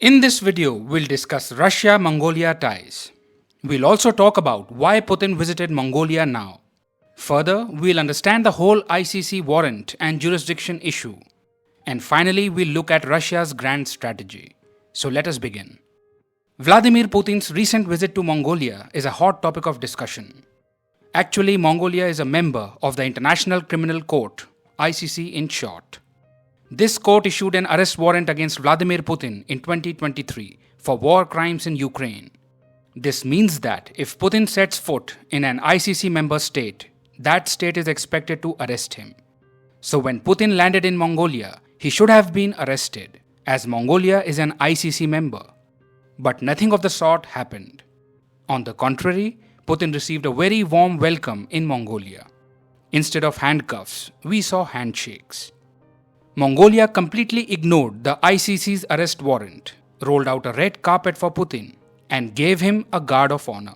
In this video, we'll discuss Russia-Mongolia ties. We'll also talk about why Putin visited Mongolia now. Further, we'll understand the whole ICC warrant and jurisdiction issue. And finally, we'll look at Russia's grand strategy. So let us begin. Vladimir Putin's recent visit to Mongolia is a hot topic of discussion. Actually, Mongolia is a member of the International Criminal Court, ICC in short. This court issued an arrest warrant against Vladimir Putin in 2023 for war crimes in Ukraine. This means that if Putin sets foot in an ICC member state, that state is expected to arrest him. So when Putin landed in Mongolia, he should have been arrested, as Mongolia is an ICC member. But nothing of the sort happened. On the contrary, Putin received a very warm welcome in Mongolia. Instead of handcuffs, we saw handshakes. Mongolia completely ignored the ICC's arrest warrant, rolled out a red carpet for Putin, and gave him a guard of honor.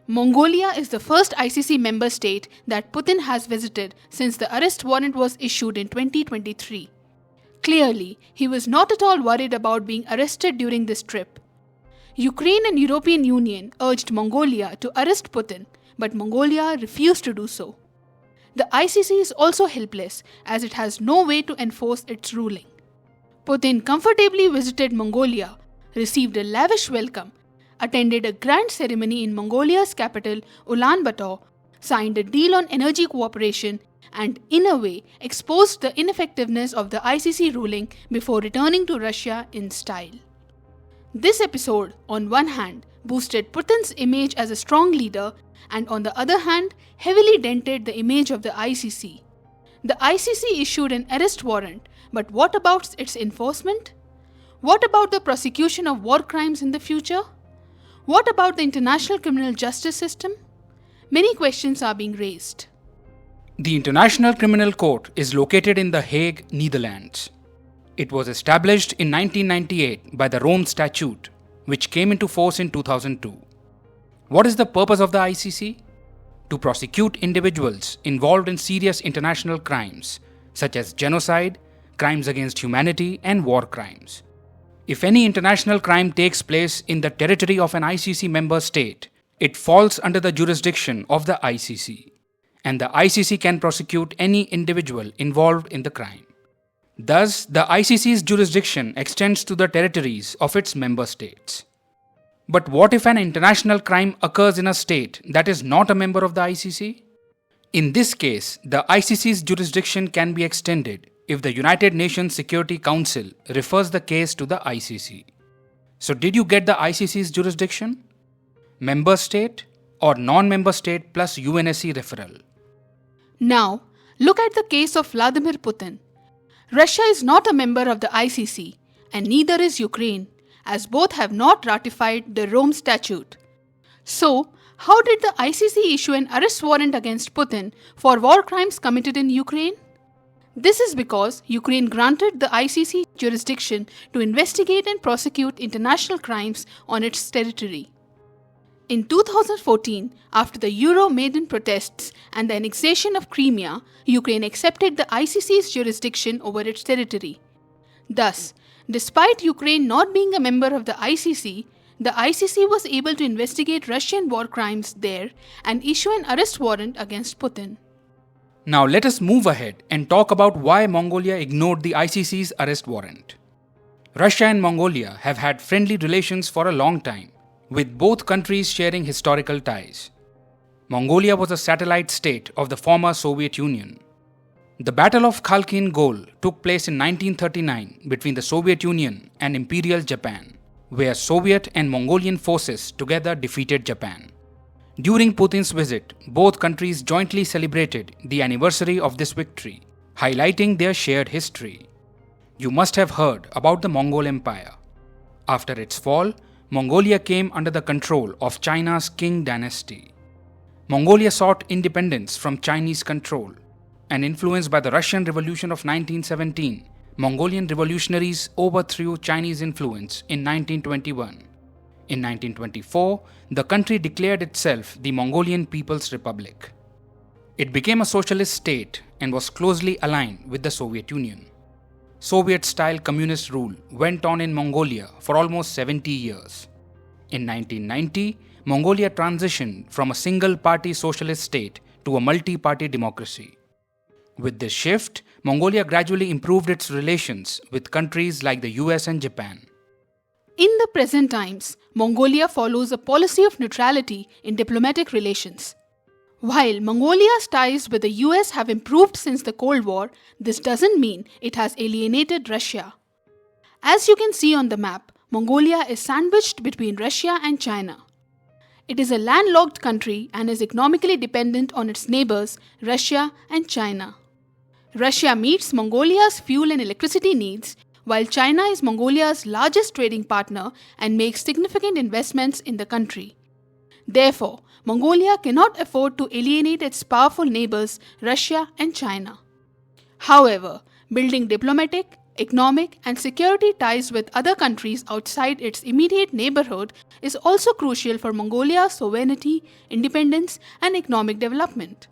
Mongolia is the first ICC member state that Putin has visited since the arrest warrant was issued in 2023. Clearly, he was not at all worried about being arrested during this trip. Ukraine and European Union urged Mongolia to arrest Putin, but Mongolia refused to do so. The ICC is also helpless as it has no way to enforce its ruling. Putin comfortably visited Mongolia, received a lavish welcome, attended a grand ceremony in Mongolia's capital Ulaanbaatar, signed a deal on energy cooperation, and in a way exposed the ineffectiveness of the ICC ruling before returning to Russia in style. This episode, on one hand, boosted Putin's image as a strong leader, and on the other hand, heavily dented the image of the ICC. The ICC issued an arrest warrant, but what about its enforcement? What about the prosecution of war crimes in the future? What about the international criminal justice system? Many questions are being raised. The International Criminal Court is located in The Hague, Netherlands. It was established in 1998 by the Rome Statute, which came into force in 2002. What is the purpose of the ICC? To prosecute individuals involved in serious international crimes, such as genocide, crimes against humanity, and war crimes. If any international crime takes place in the territory of an ICC member state, it falls under the jurisdiction of the ICC, and the ICC can prosecute any individual involved in the crime. Thus, the ICC's jurisdiction extends to the territories of its member states. But what if an international crime occurs in a state that is not a member of the ICC? In this case, the ICC's jurisdiction can be extended if the United Nations Security Council refers the case to the ICC. So did you get the ICC's jurisdiction? Member state or non-member state plus UNSC referral? Now, look at the case of Vladimir Putin. Russia is not a member of the ICC, and neither is Ukraine, as both have not ratified the Rome Statute. So, how did the ICC issue an arrest warrant against Putin for war crimes committed in Ukraine? This is because Ukraine granted the ICC jurisdiction to investigate and prosecute international crimes on its territory. In 2014, after the Euro-Maidan protests and the annexation of Crimea, Ukraine accepted the ICC's jurisdiction over its territory. Thus, despite Ukraine not being a member of the ICC was able to investigate Russian war crimes there and issue an arrest warrant against Putin. Now let us move ahead and talk about why Mongolia ignored the ICC's arrest warrant. Russia and Mongolia have had friendly relations for a long time, with both countries sharing historical ties. Mongolia was a satellite state of the former Soviet Union. The Battle of Khalkhin Gol took place in 1939 between the Soviet Union and Imperial Japan, where Soviet and Mongolian forces together defeated Japan. During Putin's visit, both countries jointly celebrated the anniversary of this victory, highlighting their shared history. You must have heard about the Mongol Empire. After its fall, Mongolia came under the control of China's Qing dynasty. Mongolia sought independence from Chinese control, and influenced by the Russian Revolution of 1917, Mongolian revolutionaries overthrew Chinese influence in 1921. In 1924, the country declared itself the Mongolian People's Republic. It became a socialist state and was closely aligned with the Soviet Union. Soviet-style communist rule went on in Mongolia for almost 70 years. In 1990, Mongolia transitioned from a single-party socialist state to a multi-party democracy. With this shift, Mongolia gradually improved its relations with countries like the US and Japan. In the present times, Mongolia follows a policy of neutrality in diplomatic relations. While Mongolia's ties with the US have improved since the Cold War, this doesn't mean it has alienated Russia. As you can see on the map, Mongolia is sandwiched between Russia and China. It is a landlocked country and is economically dependent on its neighbors, Russia and China. Russia meets Mongolia's fuel and electricity needs, while China is Mongolia's largest trading partner and makes significant investments in the country. Therefore, Mongolia cannot afford to alienate its powerful neighbors, Russia and China. However, building diplomatic, economic, and security ties with other countries outside its immediate neighborhood is also crucial for Mongolia's sovereignty, independence, and economic development.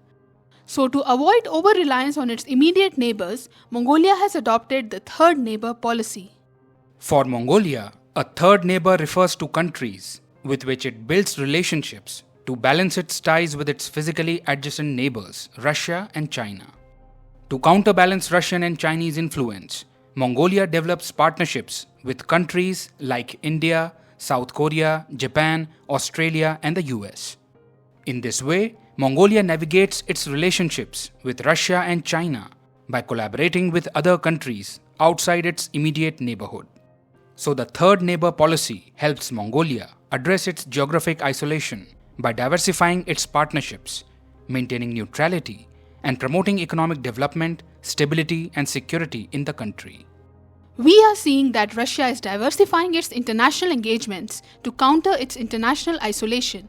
So, to avoid over-reliance on its immediate neighbors, Mongolia has adopted the third neighbor policy. For Mongolia, a third neighbor refers to countries with which it builds relationships to balance its ties with its physically adjacent neighbors, Russia and China. To counterbalance Russian and Chinese influence, Mongolia develops partnerships with countries like India, South Korea, Japan, Australia, and the US. In this way, Mongolia navigates its relationships with Russia and China by collaborating with other countries outside its immediate neighborhood. So the third neighbor policy helps Mongolia address its geographic isolation by diversifying its partnerships, maintaining neutrality, and promoting economic development, stability, and security in the country. We are seeing that Russia is diversifying its international engagements to counter its international isolation.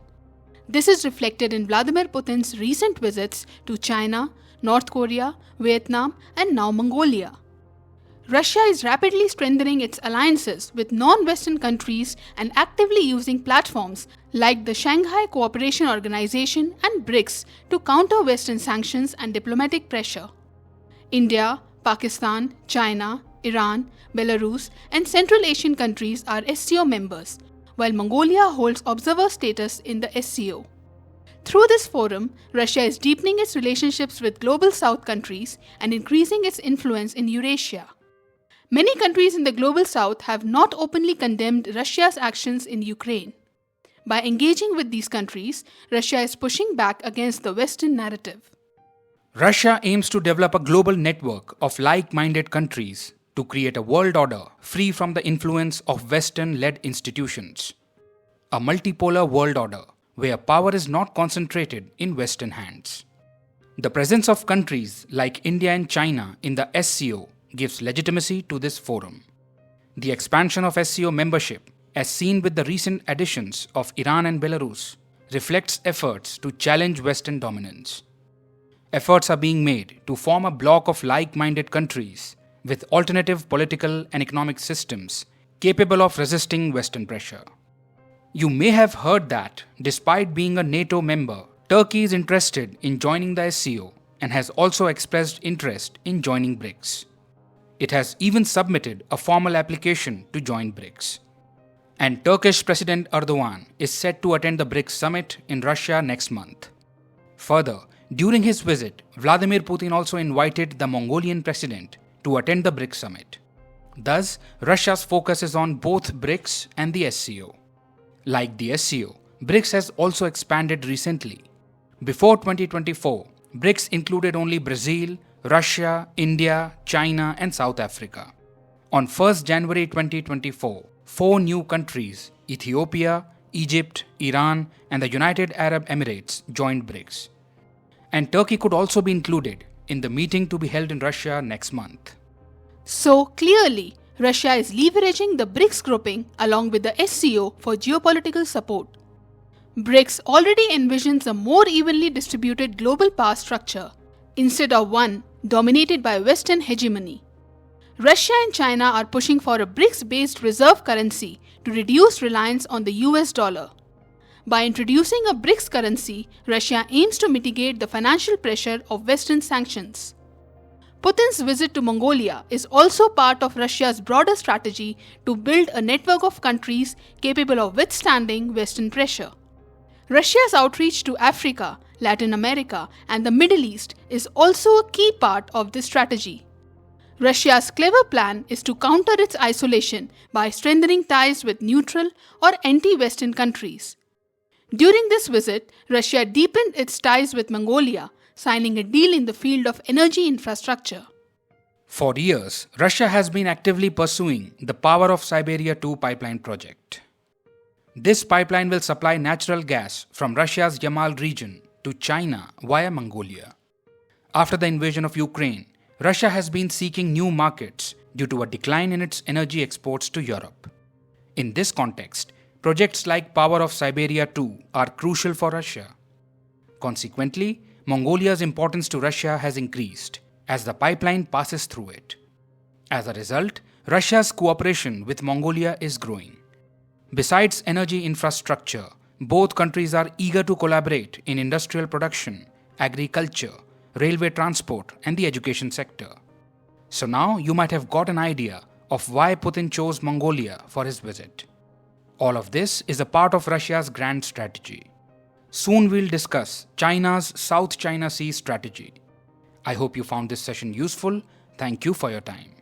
This is reflected in Vladimir Putin's recent visits to China, North Korea, Vietnam, and now Mongolia. Russia is rapidly strengthening its alliances with non-Western countries and actively using platforms like the Shanghai Cooperation Organization and BRICS to counter Western sanctions and diplomatic pressure. India, Pakistan, China, Iran, Belarus, and Central Asian countries are SCO members, while Mongolia holds observer status in the SCO. Through this forum, Russia is deepening its relationships with Global South countries and increasing its influence in Eurasia. Many countries in the Global South have not openly condemned Russia's actions in Ukraine. By engaging with these countries, Russia is pushing back against the Western narrative. Russia aims to develop a global network of like-minded countries to create a world order free from the influence of Western-led institutions. A multipolar world order where power is not concentrated in Western hands. The presence of countries like India and China in the SCO gives legitimacy to this forum. The expansion of SCO membership, as seen with the recent additions of Iran and Belarus, reflects efforts to challenge Western dominance. Efforts are being made to form a bloc of like-minded countries with alternative political and economic systems capable of resisting Western pressure. You may have heard that, despite being a NATO member, Turkey is interested in joining the SCO and has also expressed interest in joining BRICS. It has even submitted a formal application to join BRICS. And Turkish President Erdogan is set to attend the BRICS summit in Russia next month. Further, during his visit, Vladimir Putin also invited the Mongolian president to attend the BRICS summit. Thus, Russia's focus is on both BRICS and the SCO. Like the SCO, BRICS has also expanded recently. Before 2024, BRICS included only Brazil, Russia, India, China, and South Africa. On 1st January 2024, 4 new countries, Ethiopia, Egypt, Iran, and the United Arab Emirates joined BRICS. And Turkey could also be included in the meeting to be held in Russia next month. So clearly, Russia is leveraging the BRICS grouping along with the SCO for geopolitical support. BRICS already envisions a more evenly distributed global power structure instead of one dominated by Western hegemony. Russia and China are pushing for a BRICS-based reserve currency to reduce reliance on the US dollar. By introducing a BRICS currency, Russia aims to mitigate the financial pressure of Western sanctions. Putin's visit to Mongolia is also part of Russia's broader strategy to build a network of countries capable of withstanding Western pressure. Russia's outreach to Africa, Latin America, and the Middle East is also a key part of this strategy. Russia's clever plan is to counter its isolation by strengthening ties with neutral or anti-Western countries. During this visit, Russia deepened its ties with Mongolia, signing a deal in the field of energy infrastructure. For years, Russia has been actively pursuing the Power of Siberia 2 pipeline project. This pipeline will supply natural gas from Russia's Yamal region to China via Mongolia. After the invasion of Ukraine, Russia has been seeking new markets due to a decline in its energy exports to Europe. In this context, projects like Power of Siberia 2 are crucial for Russia. Consequently, Mongolia's importance to Russia has increased as the pipeline passes through it. As a result, Russia's cooperation with Mongolia is growing. Besides energy infrastructure, both countries are eager to collaborate in industrial production, agriculture, railway transport, and the education sector. So now you might have got an idea of why Putin chose Mongolia for his visit. All of this is a part of Russia's grand strategy. Soon we'll discuss China's South China Sea strategy. I hope you found this session useful. Thank you for your time.